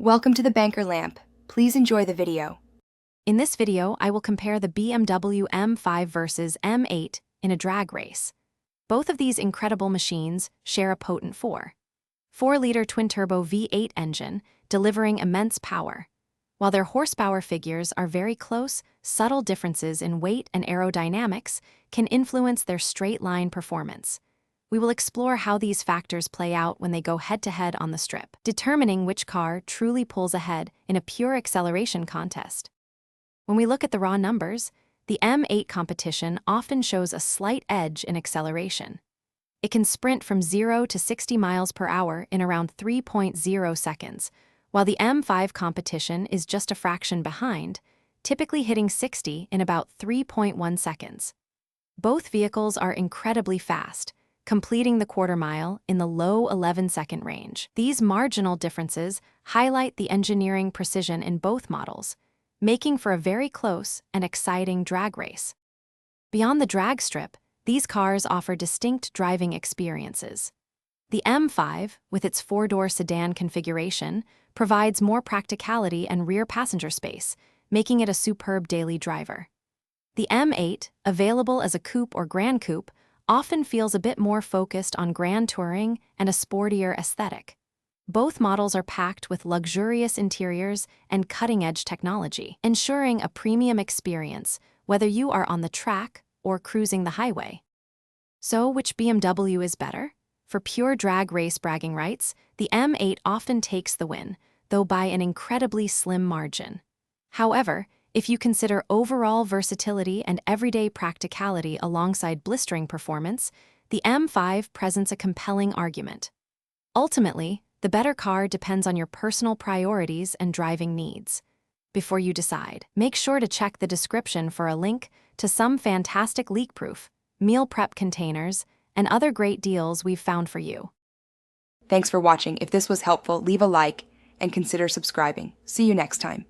Welcome to the Banker Lamp. Please enjoy the video. In this video, I will compare the BMW M5 versus M8 in a drag race. Both of these incredible machines share a potent 4.4-liter twin-turbo V8 engine, delivering immense power. While their horsepower figures are very close, subtle differences in weight and aerodynamics can influence their straight-line performance. We will explore how these factors play out when they go head-to-head on the strip, determining which car truly pulls ahead in a pure acceleration contest. When we look at the raw numbers, the M8 competition often shows a slight edge in acceleration. It can sprint from 0 to 60 miles per hour in around 3.0 seconds, while the M5 competition is just a fraction behind, typically hitting 60 in about 3.1 seconds. Both vehicles are incredibly fast, completing the quarter mile in the low 11-second range. These marginal differences highlight the engineering precision in both models, making for a very close and exciting drag race. Beyond the drag strip, these cars offer distinct driving experiences. The M5, with its four-door sedan configuration, provides more practicality and rear passenger space, making it a superb daily driver. The M8, available as a coupe or grand coupe, often feels a bit more focused on grand touring and a sportier aesthetic. Both models are packed with luxurious interiors and cutting-edge technology, ensuring a premium experience whether you are on the track or cruising the highway. So, which BMW is better? For pure drag race bragging rights, the M8 often takes the win, though by an incredibly slim margin. However, if you consider overall versatility and everyday practicality alongside blistering performance, the M5 presents a compelling argument. Ultimately, the better car depends on your personal priorities and driving needs. Before you decide, make sure to check the description for a link to some fantastic leak-proof, meal prep containers, and other great deals we've found for you. Thanks for watching. If this was helpful, leave a like and consider subscribing. See you next time.